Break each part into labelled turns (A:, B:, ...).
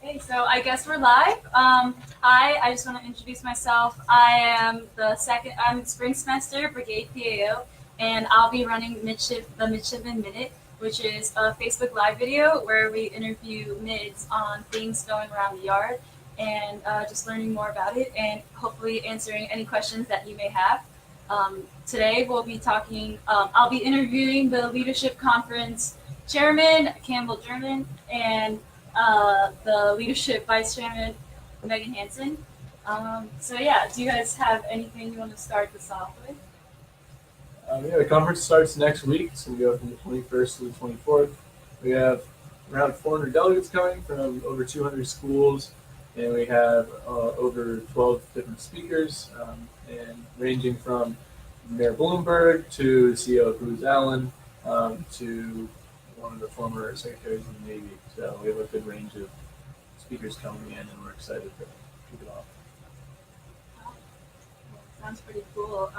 A: Okay, so I guess we're live. Hi, I just want to introduce myself. I'm spring semester Brigade PAO, and I'll be running the Midshipman Minute, which is a Facebook Live video where we interview mids on things going around the yard and just learning more about it and hopefully answering any questions that you may have. Today we'll be talking, I'll be interviewing the Leadership Conference Chairman, Campbell, and the Leadership Vice Chairman, Megan Hanson. So yeah, do you guys have anything you want to start this off with?
B: The conference starts next week. It's going to go from the 21st to the 24th. We have around 400 delegates coming from over 200 schools, and we have over 12 different speakers, and ranging from Mayor Bloomberg to the CEO of Booz Allen to one of the former secretaries of the Navy. So we have a good range of speakers coming in, and we're excited to kick it off.
A: Sounds pretty cool.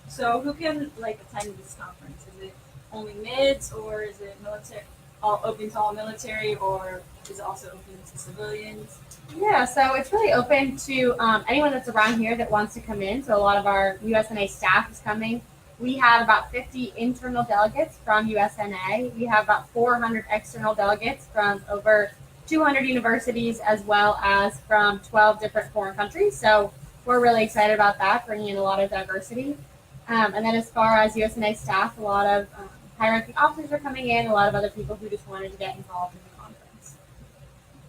A: So who can attend this conference? Is it only mids, or is it military, all open to all military, or is it also open to civilians?
C: Yeah, so it's really open to anyone that's around here that wants to come in. So a lot of our USNA staff is coming. We have about 50 internal delegates from USNA. We have about 400 external delegates from over 200 universities, as well as from 12 different foreign countries. So we're really excited about that, bringing in a lot of diversity. And then as far as USNA staff, a lot of high-ranking officers are coming in, a lot of other people who just wanted to get involved in the conference.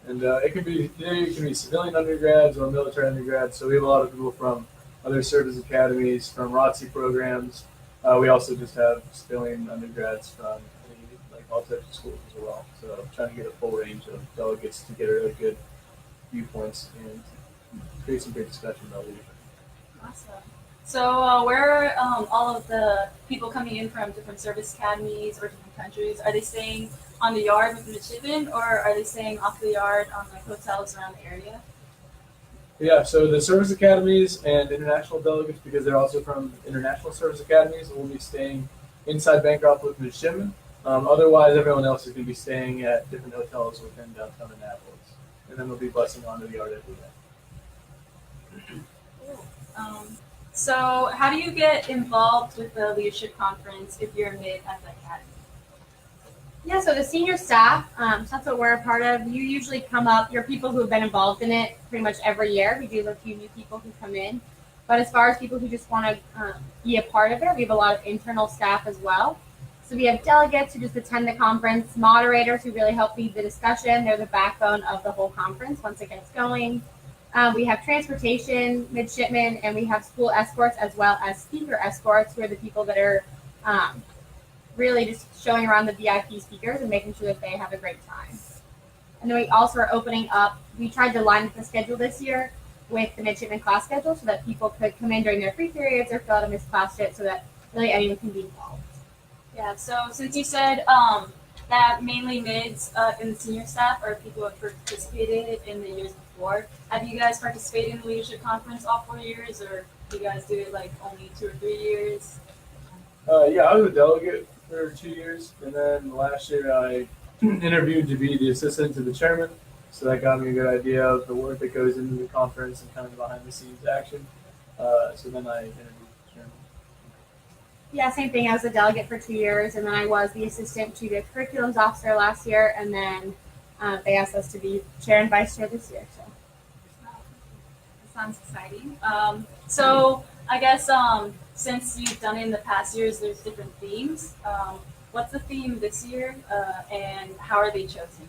B: And it can be civilian undergrads or military undergrads. So we have a lot of people from other service academies, from ROTC programs. We also just have civilian undergrads from all types of schools as well. So trying to get a full range of delegates to get a really good viewpoints and create some great discussion about leadership.
A: Awesome. So where are all of the people coming in from different service academies or different countries? Are they staying on the yard with the midshipmen, or are they staying off the yard on hotels around the area?
B: Yeah, so the service academies and international delegates, because they're also from international service academies, will be staying inside Bancroft with midshipmen. Otherwise, everyone else is going to be staying at different hotels within downtown Annapolis, and then they'll be busing onto the yard every day.
A: Cool. So how do you get involved with the leadership conference if you're a mid at the academy?
C: Yeah, so the senior staff, so that's what we're a part of. You usually come up, you're people who have been involved in it pretty much every year. We do have a few new people who come in. But as far as people who just want to be a part of it, we have a lot of internal staff as well. So we have delegates who just attend the conference, moderators who really help lead the discussion. They're the backbone of the whole conference once it gets going. We have transportation, midshipmen, and we have school escorts as well as speaker escorts, who are the people that are really just showing around the VIP speakers and making sure that they have a great time. And then we also are opening up, we tried to line up the schedule this year with the midshipman class schedule so that people could come in during their free periods or fill out a missed class sheet so that really anyone can be involved.
A: Yeah, so since you said that mainly mids in the senior staff are people who have participated in the years before, have you guys participated in the leadership conference all 4 years, or do you guys do it only 2 or 3 years?
B: Yeah, I was a delegate for 2 years, and then last year I interviewed to be the assistant to the chairman, so that got me a good idea of the work that goes into the conference and kind of behind the scenes action. So then I interviewed the chairman.
C: Yeah, same thing. I was a delegate for 2 years, and then I was the assistant to the curriculums officer last year, and then they asked us to be chair and vice chair this year. So
A: that sounds exciting. So I guess since you've done it in the past years, there's different themes. What's the theme this year, and how are they chosen?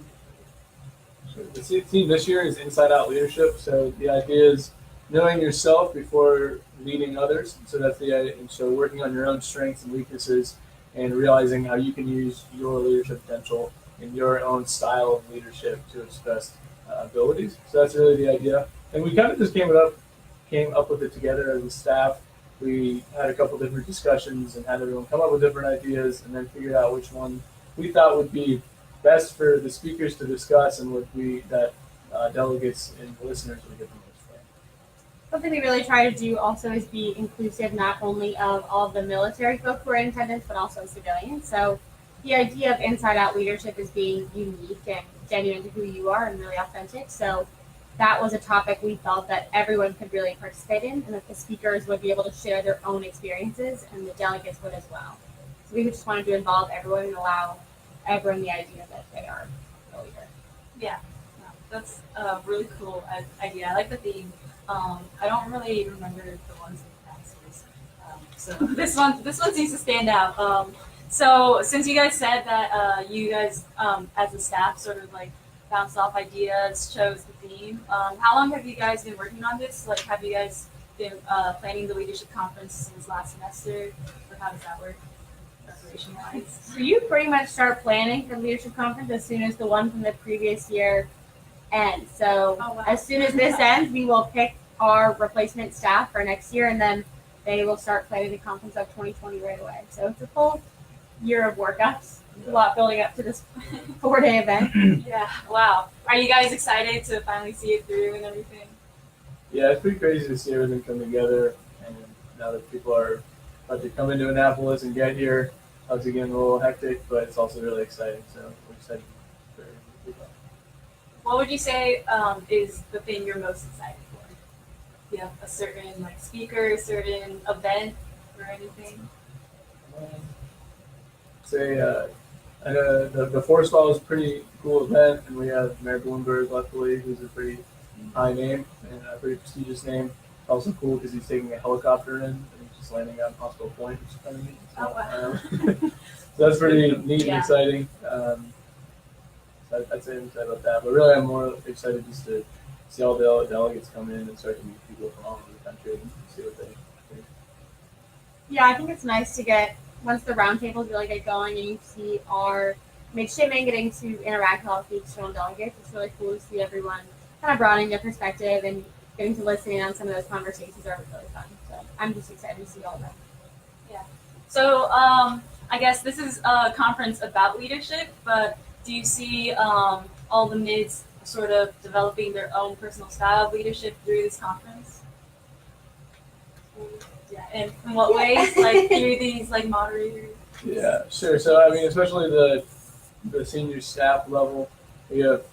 B: Sure. The theme this year is Inside Out Leadership. So the idea is knowing yourself before leading others. So that's the idea. And so working on your own strengths and weaknesses and realizing how you can use your leadership potential in your own style of leadership to its best abilities. So that's really the idea. And we kind of just came up with it together as a staff. We had a couple different discussions and had everyone come up with different ideas, and then figured out which one we thought would be best for the speakers to discuss, and that delegates and listeners would get the most from.
C: something we really try to do also is be inclusive not only of all the military folk who are in attendance, but also civilians. So the idea of inside out leadership is being unique and genuine to who you are and really authentic. So that was a topic we felt that everyone could really participate in, and that the speakers would be able to share their own experiences and the delegates would as well. So we just wanted to involve everyone and allow everyone the idea that they are a leader.
A: Yeah, no, that's a really cool idea. I like the theme. I don't really remember the ones in the past, so this one seems to stand out. So since you guys said that you guys as a staff sort of like bounced off ideas, chose the theme, how long have you guys been working on this? Like, have you guys been planning the leadership conference since last semester, or how does that work preparation wise?
C: So you pretty much start planning for leadership conference as soon as the one from the previous year ends. So
A: Oh, wow.
C: as soon as this ends, we will pick our replacement staff for next year, and then they will start planning the conference of 2020 right away. So it's a full year of workouts, a lot building up to this 4-day event.
A: Yeah, wow. Are you guys excited to finally see it through and everything?
B: Yeah, it's pretty crazy to see everything come together, and now that people are about to come into Annapolis and get here, it's getting a little hectic, but it's also really exciting. So we're excited for people.
A: What would you say is the thing you're most excited for? Do you have a certain like speaker, a certain event, or anything?
B: Say, I know the Forest Ball is a pretty cool event, and we have Mayor Bloomberg, luckily, who's a pretty high name and a pretty prestigious name. Also cool because he's taking a helicopter in and he's just landing on Hospital Point, which is kind of neat. So,
A: Oh, wow.
B: so that's pretty neat
A: Yeah.
B: and exciting. So I'd say I'm excited about that, but really I'm more excited just to see all the delegates come in and start to meet people from all over the country and see what they think.
C: Yeah, I think it's nice to get, once the roundtables really get going and you see our midshipmen getting to interact with all the external delegates, it's really cool to see everyone kind of broadening their perspective and getting to listen in on some of those conversations are really fun. So I'm just excited to see all that.
A: So I guess this is a conference about leadership, but do you see all the mids sort of developing their own personal style of leadership through this conference? Yeah, and in what ways? Like through these like moderators?
B: Yeah, sure. So I mean, especially the senior staff level, we have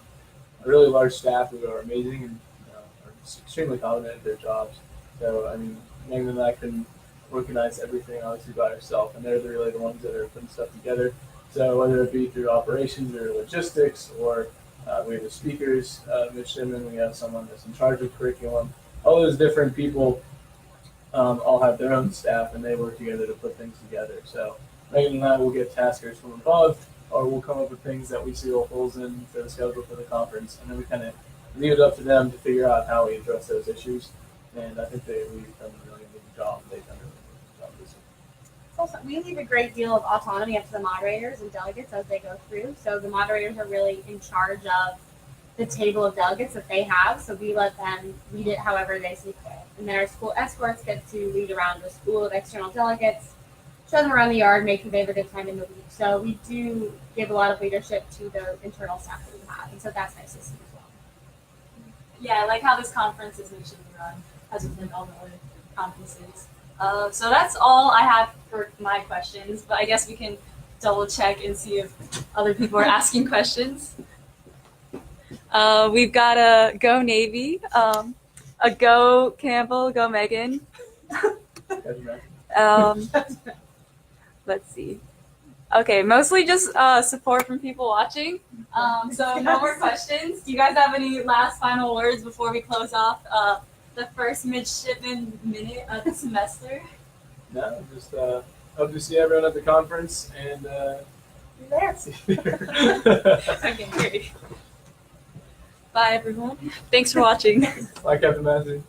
B: a really large staff who are amazing and are extremely confident at their jobs. So I mean, Megan and I can organize everything obviously by ourselves, and they're really the ones that are putting stuff together. So whether it be through operations or logistics, or we have the speakers, midshipmen, we have someone that's in charge of curriculum. All those different people all have their own staff, and they work together to put things together. So Megan and I will get taskers from above, or we'll come up with things that we see holes in for the schedule for the conference, and then we kind of leave it up to them to figure out how we address those issues. And I think we've done a really good job. They've done a really good job this year.
C: Also, we leave a great deal of autonomy up to the moderators and delegates as they go through. So the moderators are really in charge of the table of delegates that they have. So we let them lead it however they see fit. And then our school escorts get to lead around the school of external delegates, show them around the yard, make sure they have a good time in the week. So we do give a lot of leadership to the internal staff that we have. And so that's nice to see as well.
A: Yeah, I like how this conference is mission run, as with like all the other conferences. So that's all I have for my questions, but I guess we can double check and see if other people are asking questions. We've got a Go Navy, a Go Campbell, Go Megan. Let's see. Okay, mostly just support from people watching. So no more questions. Do you guys have any last final words before we close off the first midshipman minute of the semester?
B: No, just hope to see everyone at the conference and
C: You're there.
B: see you there.
A: Okay, great. Bye, everyone. Thanks for watching.
B: Bye, Captain Matthew.